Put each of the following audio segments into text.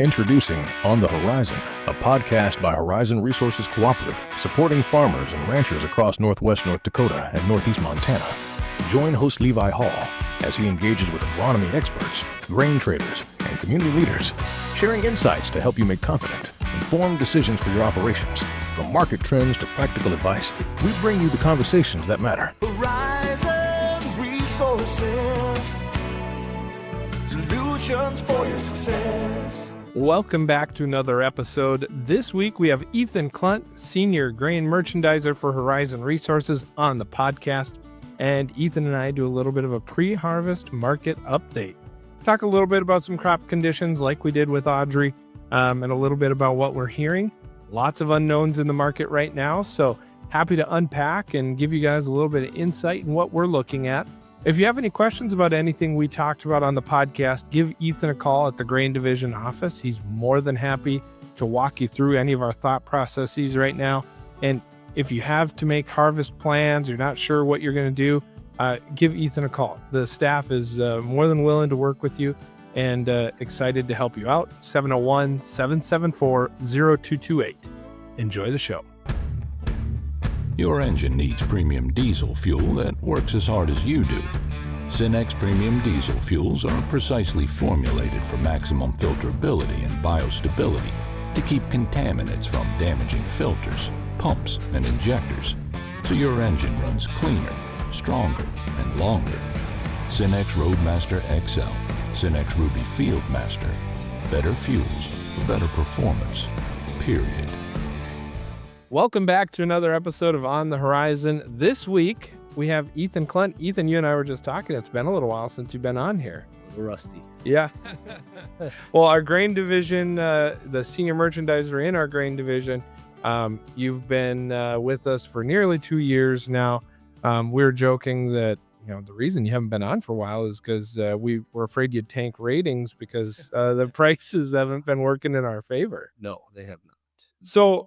Introducing On the Horizon, a podcast by Horizon Resources Cooperative, supporting farmers and ranchers across northwest North Dakota and northeast Montana. Join host Levi Hall as he engages with agronomy experts, grain traders, and community leaders, sharing insights to help you make confident, informed decisions for your operations. From market trends to practical advice, we bring you the conversations that matter. Horizon Resources, solutions for your success. Welcome back to another episode. This week we have Ethan Klunt, Senior Grain Merchandiser for Horizon Resources, on the podcast. And Ethan and I do a little bit of a pre-harvest market update. Talk a little bit about some crop conditions like we did with Audrey, and a little bit about what we're hearing. Lots of unknowns in the market right now, so happy to unpack and give you guys a little bit of insight in what we're looking at. If you have any questions about anything we talked about on the podcast, give Ethan a call at the Grain Division office. He's more than happy to walk you through any of our thought processes right now. And if you have to make harvest plans, you're not sure what you're going to do, give Ethan a call. The staff is more than willing to work with you and excited to help you out. 701-774-0228. Enjoy the show. Your engine needs premium diesel fuel that works as hard as you do. Cenex premium diesel fuels are precisely formulated for maximum filterability and biostability to keep contaminants from damaging filters, pumps, and injectors, so your engine runs cleaner, stronger, and longer. Cenex Roadmaster XL, Cenex Ruby Fieldmaster. Better fuels for better performance, period. Welcome back to another episode of On the Horizon. This week, we have Ethan Klunt. Ethan, you and I were just talking. It's been a little while since you've been on here. A little rusty. Yeah. Well, our grain division, the senior merchandiser in our grain division, you've been with us for nearly 2 years now. We were joking that, the reason you haven't been on for a while is because we were afraid you'd tank ratings because the prices haven't been working in our favor. No, they have not. So,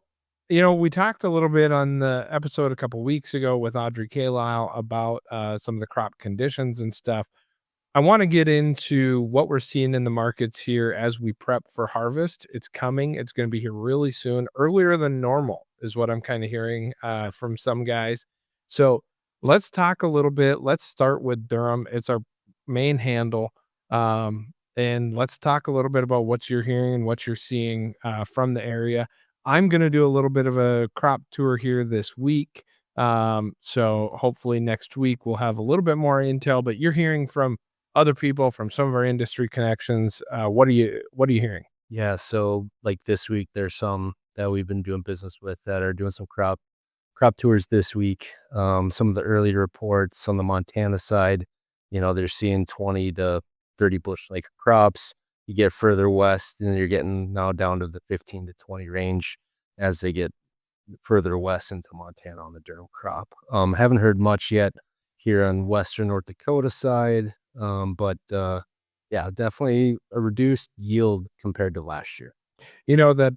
we talked a little bit on the episode a couple weeks ago with Audrey Carlisle about some of the crop conditions and stuff. I want to get into what we're seeing in the markets here as we prep for harvest. It's coming. It's going to be here really soon, earlier than normal is what I'm kind of hearing from some guys. So let's talk a little bit. Let's start with Durum. It's our main handle. And let's talk a little bit about what you're hearing and what you're seeing from the area. I'm going to do a little bit of a crop tour here this week. So hopefully next week we'll have a little bit more intel, but you're hearing from other people, from some of our industry connections. What are you hearing? Yeah. So like this week, there's some that we've been doing business with that are doing some crop tours this week. Some of the early reports on the Montana side, they're seeing 20 to 30 bushel acre crops. You get further west and you're getting now down to the 15 to 20 range as they get further west into Montana on the Durum crop. Haven't heard much yet here on western North Dakota side, but definitely a reduced yield compared to last year. That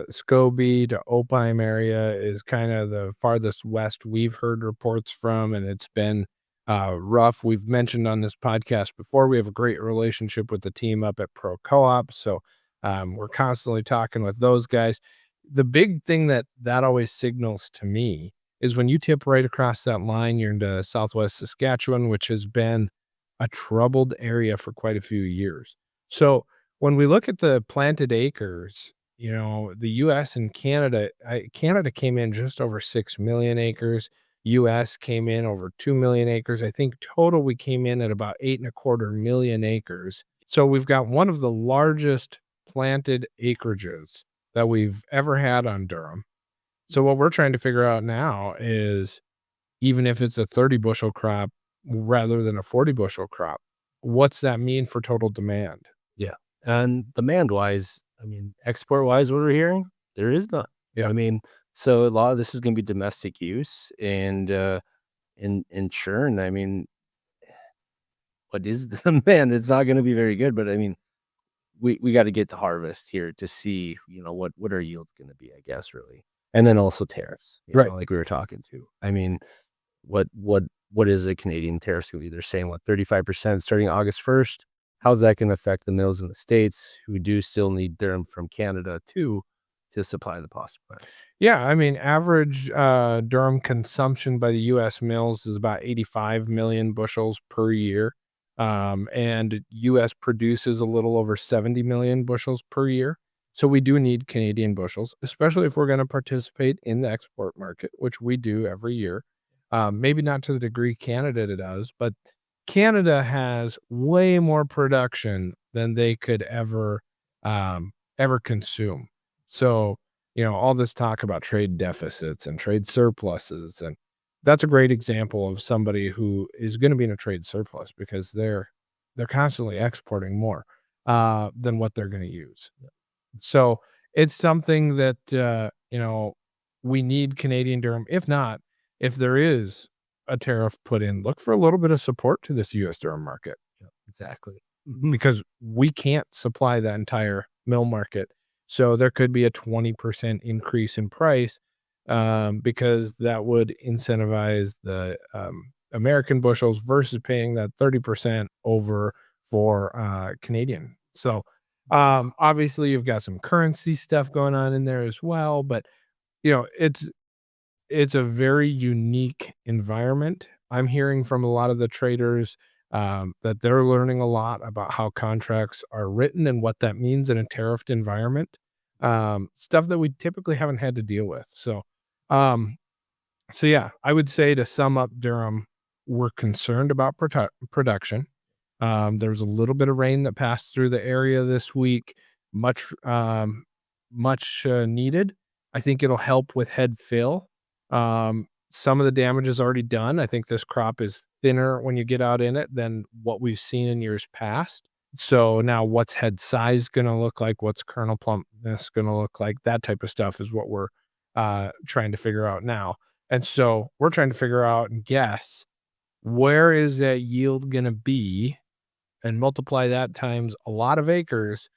Scobie to Opime area is kind of the farthest west we've heard reports from, and it's been rough. We've mentioned on this podcast before, we have a great relationship with the team up at Pro Co-op. So we're constantly talking with those guys. The big thing that always signals to me is when you tip right across that line, you're into Southwest Saskatchewan, which has been a troubled area for quite a few years. So when we look at the planted acres, the U.S. and Canada came in just over 6 million acres. U.S. came in over 2 million acres. I think total we came in at about 8.25 million acres. So we've got one of the largest planted acreages that we've ever had on Durum. So what we're trying to figure out now is, even if it's a 30 bushel crop rather than a 40 bushel crop, what's that mean for total demand? Yeah. And demand wise, export wise, what we're hearing, there is none. Yeah. So a lot of this is going to be domestic use and churn. What is the demand? It's not going to be very good, but we got to get to harvest here to see, what our yield's going to be, I guess, really. And then also tariffs, right? Like we were talking to. What is a Canadian tariffs going to be? They're saying 35% starting August 1st. how's that going to affect the mills in the States who do still need durum from Canada too to supply the pasta plants? Yeah, I mean, average durum consumption by the U.S. mills is about 85 million bushels per year. And U.S. produces a little over 70 million bushels per year. So we do need Canadian bushels, especially if we're going to participate in the export market, which we do every year. Maybe not to the degree Canada does, but Canada has way more production than they could ever consume. So, all this talk about trade deficits and trade surpluses, and that's a great example of somebody who is going to be in a trade surplus because they're constantly exporting more than what they're going to use. So it's something that we need Canadian durum. If not, if there is a tariff put in, look for a little bit of support to this U.S. durum market. Exactly. Because we can't supply that entire mill market. So there could be a 20% increase in price because that would incentivize the American bushels versus paying that 30% over for Canadian. So obviously you've got some currency stuff going on in there as well, but it's a very unique environment. I'm hearing from a lot of the traders that they're learning a lot about how contracts are written and what that means in a tariffed environment. Stuff that we typically haven't had to deal with. Um, so yeah, I would say to sum up Durham, we're concerned about production. There was a little bit of rain that passed through the area this week, much needed. I think it'll help with head fill. Some of the damage is already done. I think this crop is thinner when you get out in it than what we've seen in years past. So now what's head size going to look like? What's kernel plumpness going to look like? That type of stuff is what we're trying to figure out now. And so we're trying to figure out and guess where is that yield going to be and multiply that times a lot of acres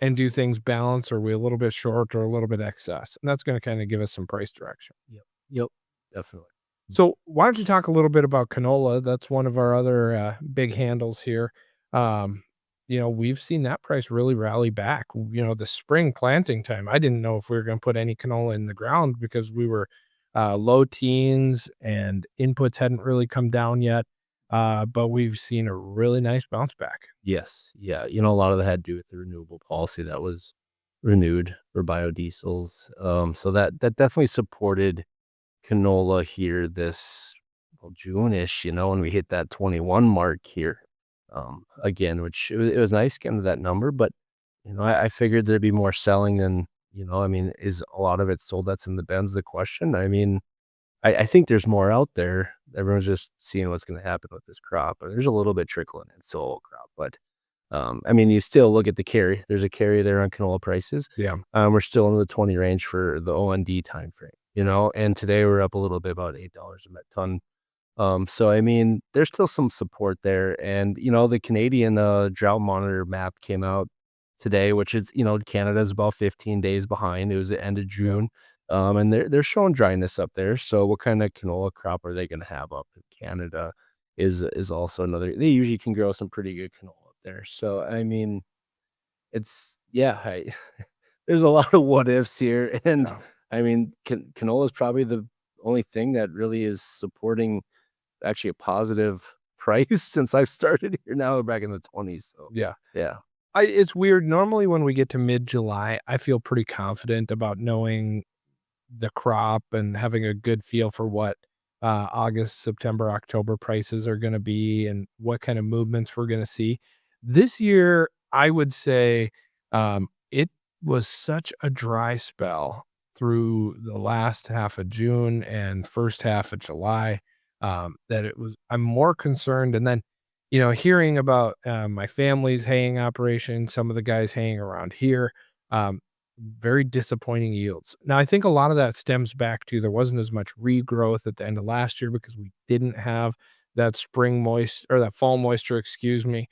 and do things balance. Are we a little bit short or a little bit excess? And that's going to kind of give us some price direction. Yep. Definitely. So why don't you talk a little bit about canola? That's one of our other big handles here. We've seen that price really rally back. The spring planting time, I didn't know if we were going to put any canola in the ground because we were low teens and inputs hadn't really come down yet. But we've seen a really nice bounce back. Yes. Yeah. A lot of that had to do with the renewable policy that was renewed for biodiesels. So that definitely supported canola here this June-ish, when we hit that 21 mark here. Again, which it was nice getting to that number, but I figured there'd be more selling than, is a lot of it sold that's in the bins the question? I think there's more out there. Everyone's just seeing what's going to happen with this crop. But there's a little bit trickling in solo crop, but you still look at the carry. There's a carry there on canola prices. Yeah. We're still in the 20 range for the OND time frame, and today we're up a little bit, about $8 a met ton. So there's still some support there. And, the Canadian drought monitor map came out today, which is, Canada's about 15 days behind. It was the end of June. And they're showing dryness up there. So what kind of canola crop are they going to have up in Canada is also another. They usually can grow some pretty good canola up there. So, it's, there's a lot of what ifs here. And canola is probably the only thing that really is supporting actually a positive price since I've started here now back in the 20s. So Yeah. It's weird. Normally when we get to mid-July, I feel pretty confident about knowing the crop and having a good feel for what August, September, October prices are going to be and what kind of movements we're going to see. This year, I would say it was such a dry spell through the last half of June and first half of July that I'm more concerned. And then, hearing about my family's haying operation, some of the guys haying around here, very disappointing yields. Now, I think a lot of that stems back to there wasn't as much regrowth at the end of last year because we didn't have that that fall moisture, excuse me.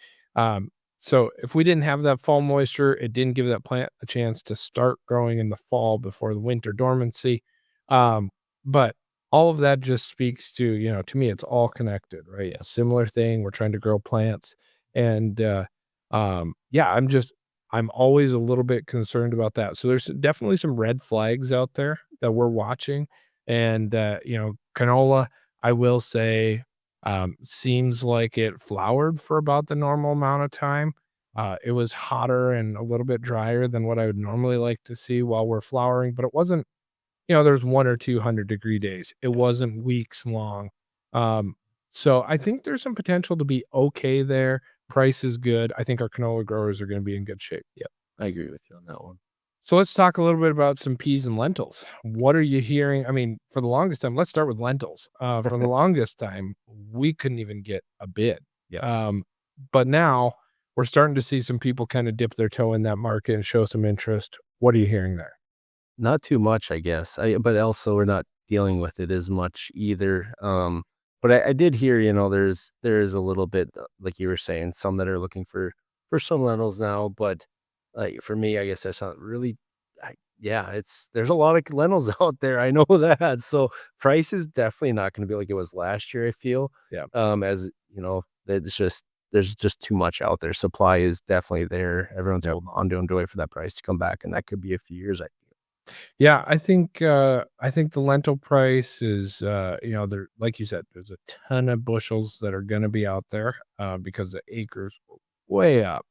So if we didn't have that fall moisture, it didn't give that plant a chance to start growing in the fall before the winter dormancy. But all of that just speaks to, to me, it's all connected, right? A similar thing. We're trying to grow plants and, Yeah, I'm always a little bit concerned about that. So there's definitely some red flags out there that we're watching. And, canola, I will say, seems like it flowered for about the normal amount of time. It was hotter and a little bit drier than what I would normally like to see while we're flowering, but it wasn't, there's 1 or 2 100-degree days. It wasn't weeks long. Um, so I think there's some potential to be okay there. Price is good. I think our canola growers are going to be in good shape. Yep, I agree with you on that one. So let's talk a little bit about some peas and lentils. What are you hearing? I mean, for the longest time, let's start with lentils. For the longest time, we couldn't even get a bid. Yeah. But now we're starting to see some people kind of dip their toe in that market and show some interest. What are you hearing there? Not too much, I guess. But also we're not dealing with it as much either. But I did hear, there's a little bit, like you were saying, some that are looking for some lentils now. But for me, I guess that's not really. There's a lot of lentils out there. I know that. So price is definitely not going to be like it was last year, I feel. Yeah. As there's just too much out there. Supply is definitely there. Everyone's holding on to wait for that price to come back, and that could be a few years. I feel. Yeah, I think the lentil price is there, like you said, there's a ton of bushels that are going to be out there because the acres were way up.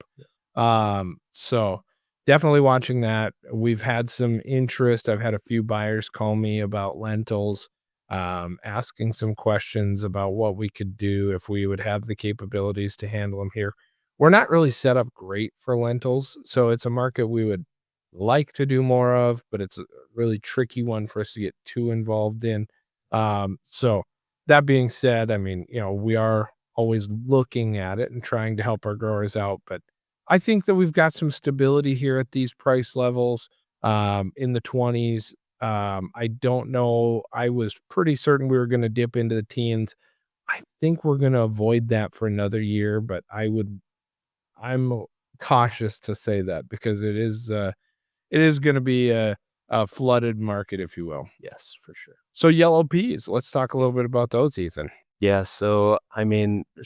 So definitely watching that. We've had some interest. I've had a few buyers call me about lentils, asking some questions about what we could do if we would have the capabilities to handle them here. We're not really set up great for lentils, so it's a market we would like to do more of, but it's a really tricky one for us to get too involved in. So that being said, I mean, we are always looking at it and trying to help our growers out, but I think that we've got some stability here at these price levels, in the 20s. I don't know. I was pretty certain we were going to dip into the teens. I think we're going to avoid that for another year, but I'm cautious to say that because it is going to be a flooded market, if you will. Yes, for sure. So yellow peas, let's talk a little bit about those, Ethan. Yeah, so I mean, we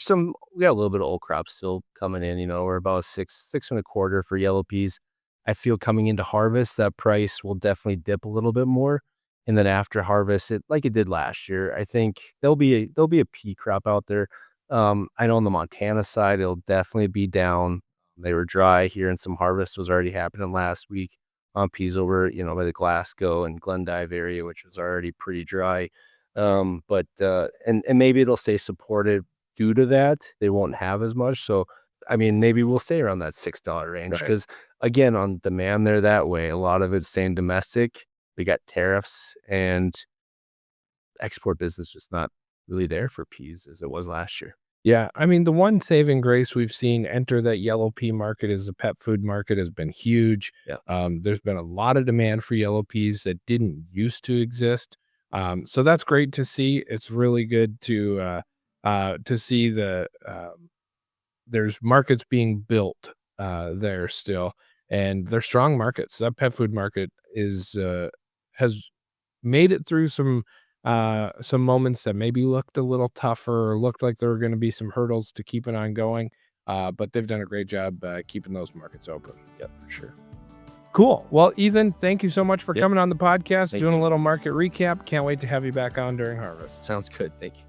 got a little bit of old crop still coming in. We're about 6.25 for yellow peas. I feel coming into harvest, that price will definitely dip a little bit more, and then after harvest, it like it did last year. I think there'll be a pea crop out there. I know on the Montana side, it'll definitely be down. They were dry here, and some harvest was already happening last week on peas over, by the Glasgow and Glendive area, which was already pretty dry. But maybe it'll stay supported due to that. They won't have as much. So, I mean, maybe we'll stay around that $6 range because, again, on demand there that way, a lot of it's staying domestic. We got tariffs and export business just not really there for peas as it was last year. Yeah, I mean, the one saving grace we've seen enter that yellow pea market is the pet food market has been huge. Yeah. There's been a lot of demand for yellow peas that didn't used to exist. So that's great to see. It's really good to see there's markets being built there still, and they're strong markets. That pet food market has made it through some moments that maybe looked a little tougher or looked like there were going to be some hurdles to keep it on going. But they've done a great job keeping those markets open. Yep, for sure. Cool. Well, Ethan, thank you so much for Yep. coming on the podcast, Thank doing you. a little market recap. Can't wait to have you back on during harvest. Sounds good. Thank you.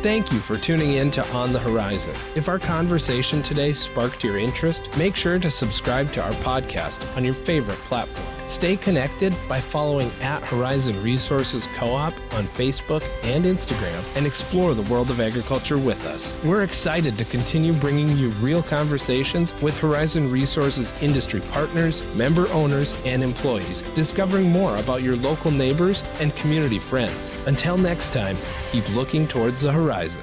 Thank you for tuning in to On the Horizon. If our conversation today sparked your interest, make sure to subscribe to our podcast on your favorite platform. Stay connected by following @Horizon Resources Co-op on Facebook and Instagram and explore the world of agriculture with us. We're excited to continue bringing you real conversations with Horizon Resources industry partners, member owners, and employees, discovering more about your local neighbors and community friends. Until next time, keep looking towards the horizon.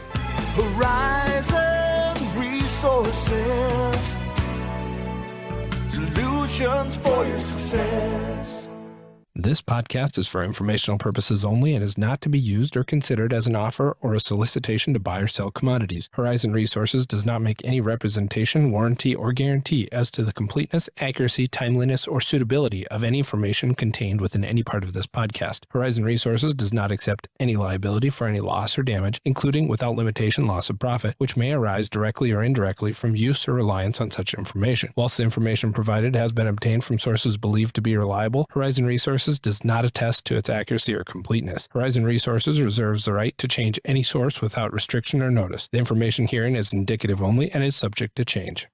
Horizon Resources, solutions for your success. This podcast is for informational purposes only and is not to be used or considered as an offer or a solicitation to buy or sell commodities. Horizon Resources does not make any representation, warranty, or guarantee as to the completeness, accuracy, timeliness, or suitability of any information contained within any part of this podcast. Horizon Resources does not accept any liability for any loss or damage, including without limitation loss of profit, which may arise directly or indirectly from use or reliance on such information. Whilst the information provided has been obtained from sources believed to be reliable, Horizon Resources does not attest to its accuracy or completeness. Horizon Resources reserves the right to change any source without restriction or notice. The information herein is indicative only and is subject to change.